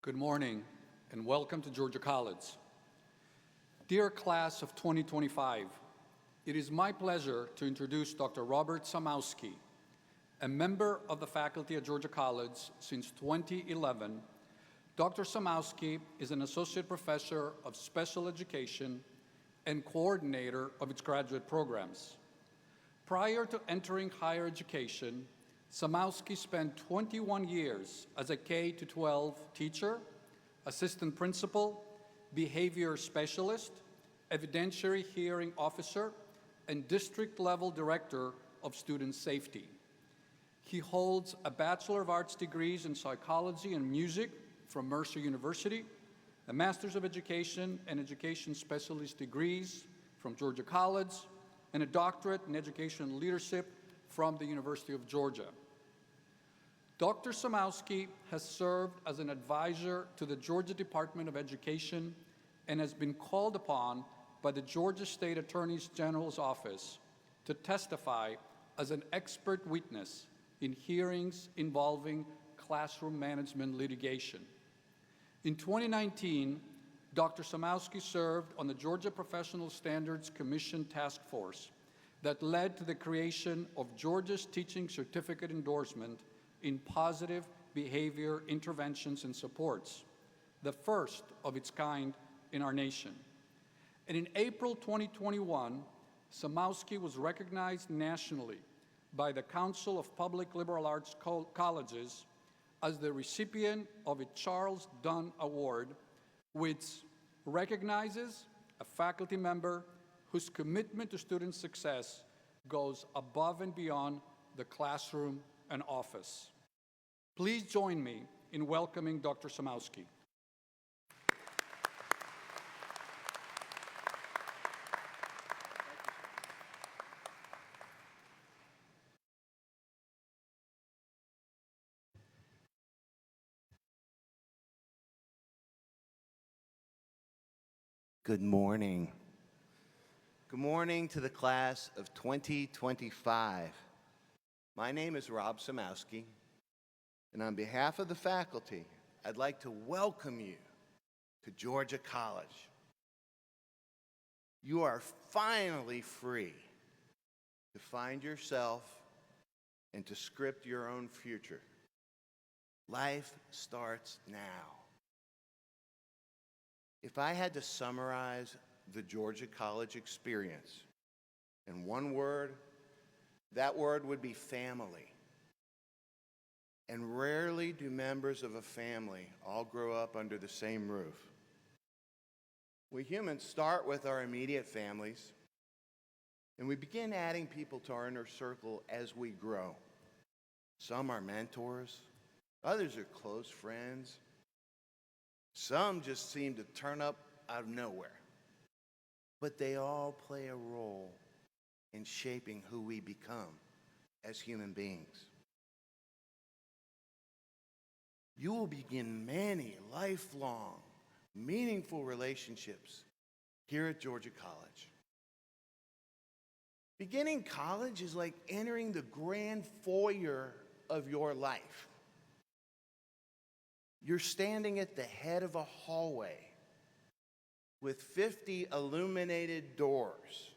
Good morning, and welcome to Georgia College. Dear class of 2025, it is my pleasure to introduce Dr. Robert Sumowski, a member of the faculty at Georgia College since 2011. Dr. Sumowski is an associate professor of special education and coordinator of its graduate programs. Prior to entering higher education, Sumowski spent 21 years as a K-12 teacher, assistant principal, behavior specialist, evidentiary hearing officer, and district-level director of student safety. He holds a Bachelor of Arts degrees in psychology and music from Mercer University, a Master's of Education and Education Specialist degrees from Georgia College, and a doctorate in education leadership from the University of Georgia. Dr. Sumowski has served as an advisor to the Georgia Department of Education and has been called upon by the Georgia State Attorney General's Office to testify as an expert witness in hearings involving classroom management litigation. In 2019, Dr. Sumowski served on the Georgia Professional Standards Commission Task Force that led to the creation of Georgia's Teaching Certificate Endorsement in Positive Behavior Interventions and Supports, the first of its kind in our nation. And in April 2021, Sumowski was recognized nationally by the Council of Public Liberal Arts Colleges as the recipient of a Charles Dunn Award, which recognizes a faculty member whose commitment to student success goes above and beyond the classroom and office. Please join me in welcoming Dr. Sumowski. Good morning. Good morning to the class of 2025. My name is Rob Sumowski, and on behalf of the faculty, I'd like to welcome you to Georgia College. You are finally free to find yourself and to script your own future. Life starts now. If I had to summarize the Georgia College experience in one word, that word would be family. And rarely do members of a family all grow up under the same roof. We humans start with our immediate families, and we begin adding people to our inner circle as we grow. Some are mentors, others are close friends. Some just seem to turn up out of nowhere. But they all play a role in shaping who we become as human beings. You will begin many lifelong, meaningful relationships here at Georgia College. Beginning college is like entering the grand foyer of your life. You're standing at the head of a hallway with 50 illuminated doors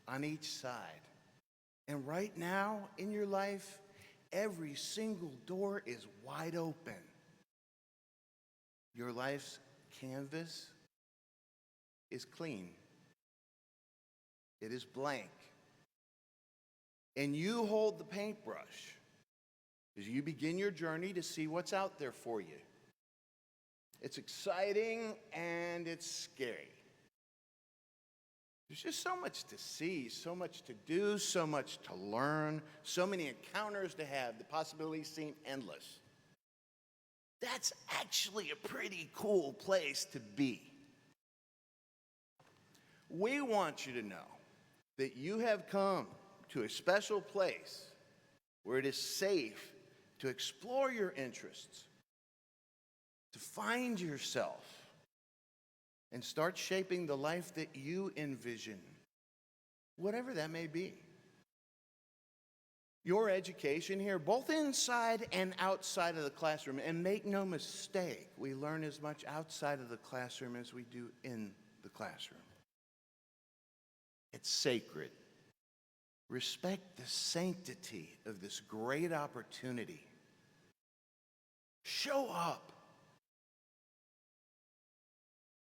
on each side. And right now in your life, every single door is wide open. Your life's canvas is clean. It is blank. And you hold the paintbrush as you begin your journey to see what's out there for you. It's exciting and it's scary. There's just so much to see, so much to do, so much to learn, so many encounters to have. The possibilities seem endless. That's actually a pretty cool place to be. We want you to know that you have come to a special place where it is safe to explore your interests, to find yourself, and start shaping the life that you envision, whatever that may be. Your education here, both inside and outside of the classroom, and make no mistake, we learn as much outside of the classroom as we do in the classroom. It's sacred. Respect the sanctity of this great opportunity. Show up.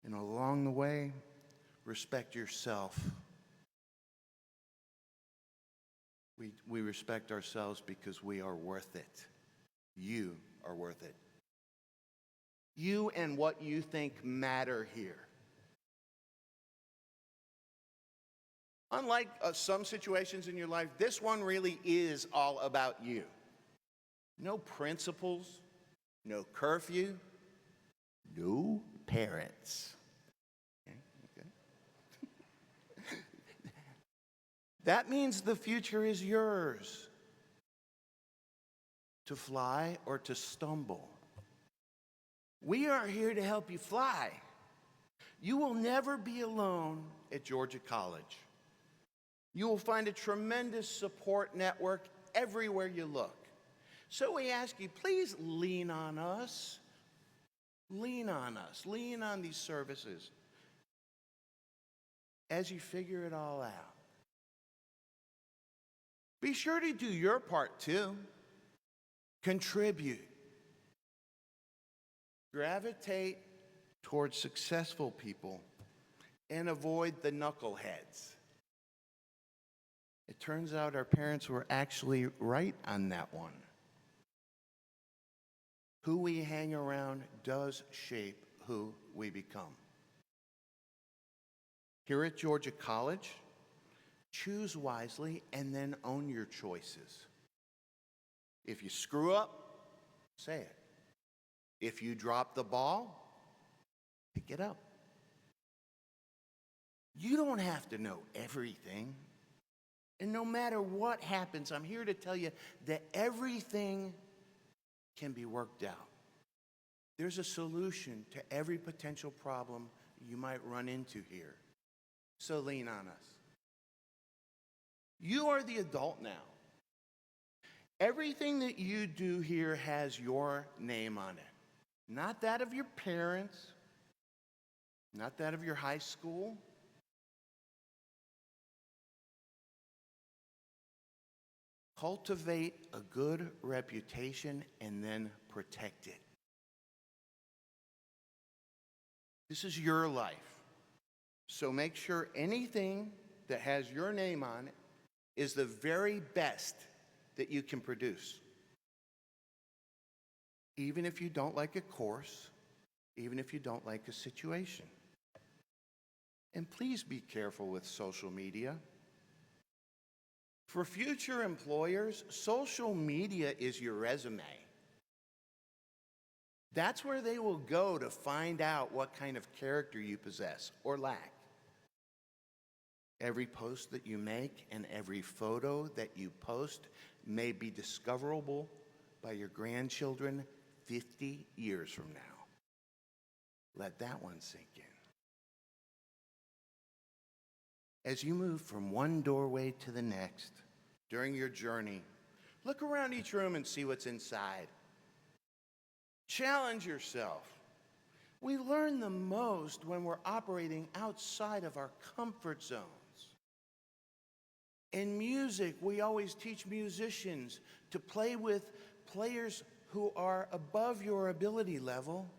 And along the way, respect yourself. We respect ourselves because we are worth it. You are worth it. You and what you think matter here. Unlike some situations in your life, this one really is all about you. No principles, no curfew, no parents. Okay. That means the future is yours to fly or to stumble. We are here to help you fly. You will never be alone at Georgia College. You will find a tremendous support network everywhere you look. So we ask you, please lean on us. Lean on us. Lean on these services as you figure it all out. Be sure to do your part too. Contribute. Gravitate towards successful people and avoid the knuckleheads. It turns out our parents were actually right on that one. Who we hang around does shape who we become. Here at Georgia College, choose wisely and then own your choices. If you screw up, say it. If you drop the ball, pick it up. You don't have to know everything. And no matter what happens, I'm here to tell you that everything can be worked out. There's a solution to every potential problem you might run into here. So lean on us. You are the adult now. Everything that you do here has your name on it. Not that of your parents, not that of your high school. Cultivate a good reputation and then protect it. This is your life. So make sure anything that has your name on it is the very best that you can produce. Even if you don't like a course, even if you don't like a situation. And please be careful with social media. For future employers, social media is your resume. That's where they will go to find out what kind of character you possess or lack. Every post that you make and every photo that you post may be discoverable by your grandchildren 50 years from now. Let that one sink in. As you move from one doorway to the next during your journey, look around each room and see what's inside. Challenge yourself. We learn the most when we're operating outside of our comfort zones. In music, we always teach musicians to play with players who are above your ability level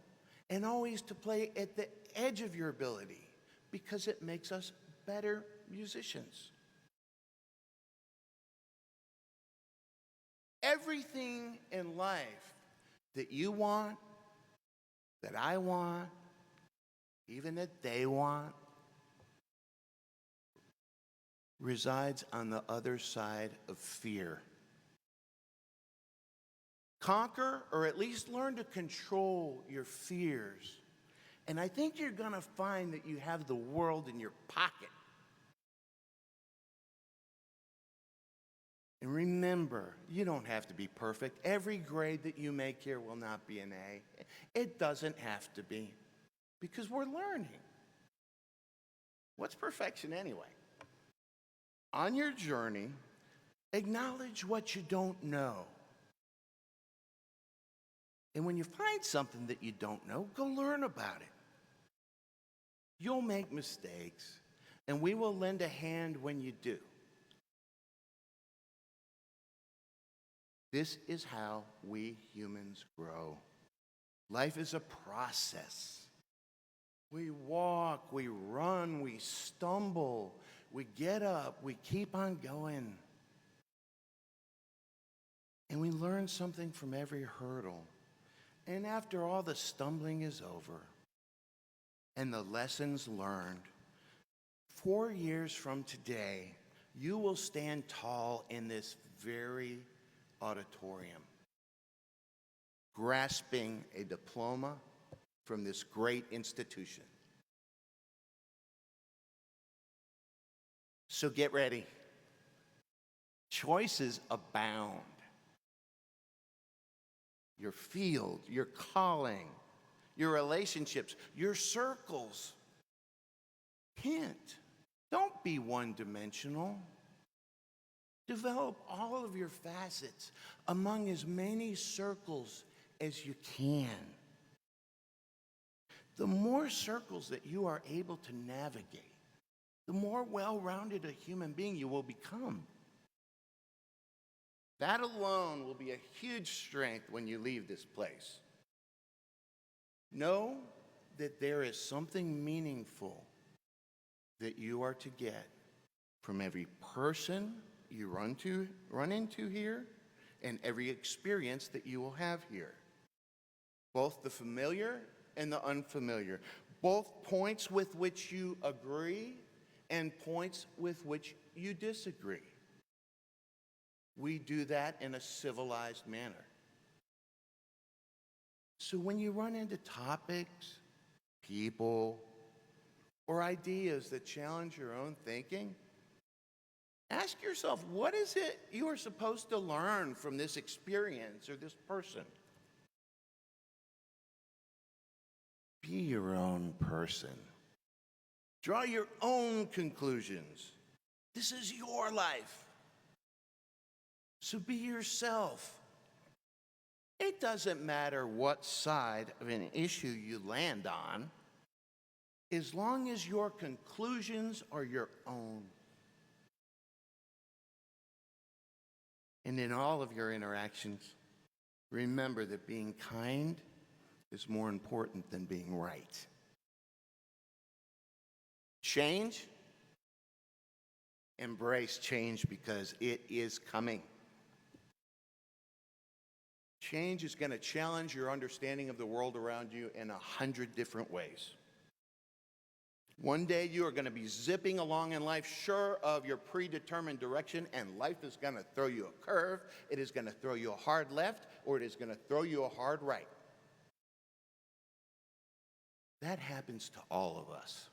and always to play at the edge of your ability because it makes us better musicians. Everything in life that you want, that I want, even that they want, resides on the other side of fear. Conquer, or at least learn to control your fears. And I think you're going to find that you have the world in your pocket. And remember, you don't have to be perfect. Every grade that you make here will not be an A. It doesn't have to be, because we're learning. What's perfection anyway? On your journey, Acknowledge what you don't know. And when you find something that you don't know, go learn about it. You'll make mistakes, and we will lend a hand when you do. This is how we humans grow. Life is a process. We walk, we run, we stumble, we get up, we keep on going. And we learn something from every hurdle. And after all the stumbling is over and the lessons learned, 4 years from today, you will stand tall in this very auditorium, grasping a diploma from this great institution. So get ready. Choices abound. Your field, your calling, your relationships, your circles. Hint, don't be one-dimensional. Develop all of your facets among as many circles as you can. The more circles that you are able to navigate, the more well-rounded a human being you will become. That alone will be a huge strength when you leave this place. Know that there is something meaningful that you are to get from every person you run into here and every experience that you will have here. Both the familiar and the unfamiliar. Both points with which you agree and points with which you disagree. We do that in a civilized manner. So when you run into topics, people, or ideas that challenge your own thinking, ask yourself, what is it you are supposed to learn from this experience or this person? Be your own person. Draw your own conclusions. This is your life. So be yourself. It doesn't matter what side of an issue you land on, as long as your conclusions are your own. And in all of your interactions, remember that being kind is more important than being right. Change? Embrace change because it is coming. Change is going to challenge your understanding of the world around you in 100 different ways. One day you are going to be zipping along in life sure of your predetermined direction, and life is going to throw you a curve. It is going to throw you a hard left, or it is going to throw you a hard right. That happens to all of us.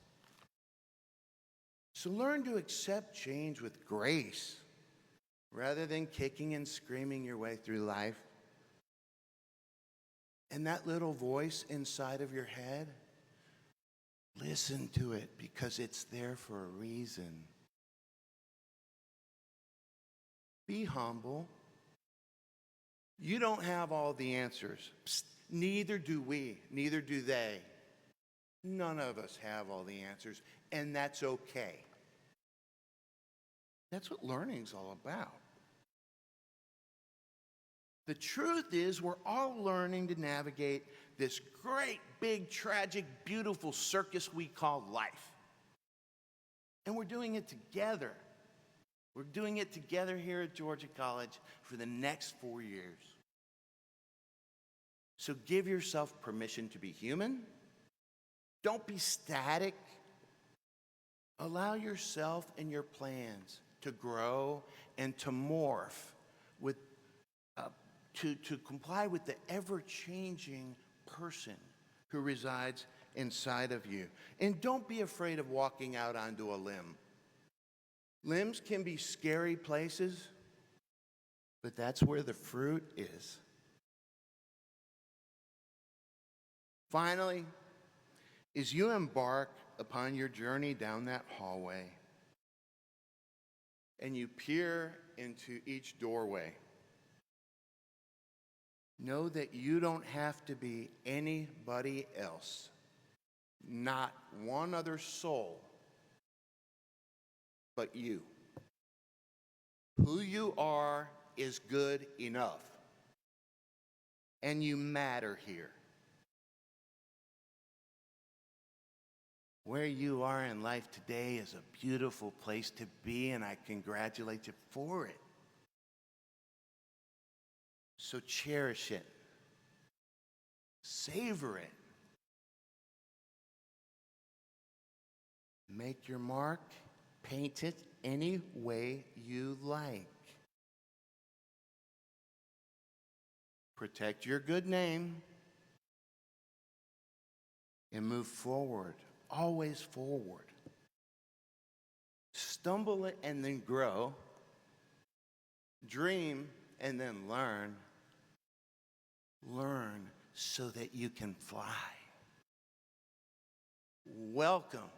So learn to accept change with grace rather than kicking and screaming your way through life. And that little voice inside of your head, listen to it because it's there for a reason. Be humble. You don't have all the answers. Psst, neither do we, neither do they. None of us have all the answers, and that's okay. That's what learning's all about. The truth is, we're all learning to navigate this great, big, tragic, beautiful circus we call life. And we're doing it together. We're doing it together here at Georgia College for the next 4 years. So give yourself permission to be human. Don't be static. Allow yourself and your plans to grow and to morph with to comply with the ever-changing person who resides inside of you. And don't be afraid of walking out onto a limb. Limbs can be scary places, but that's where the fruit is. Finally, as you embark upon your journey down that hallway, and you peer into each doorway, know that you don't have to be anybody else, not one other soul, but you. Who you are is good enough, and you matter here. Where you are in life today is a beautiful place to be, and I congratulate you for it. So cherish it. Savor it. Make your mark, paint it any way you like. Protect your good name and move forward, always forward. Stumble it and then grow. Dream and then learn. Learn so that you can fly. Welcome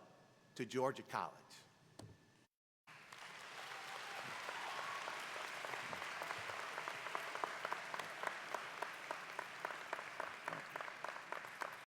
to Georgia College.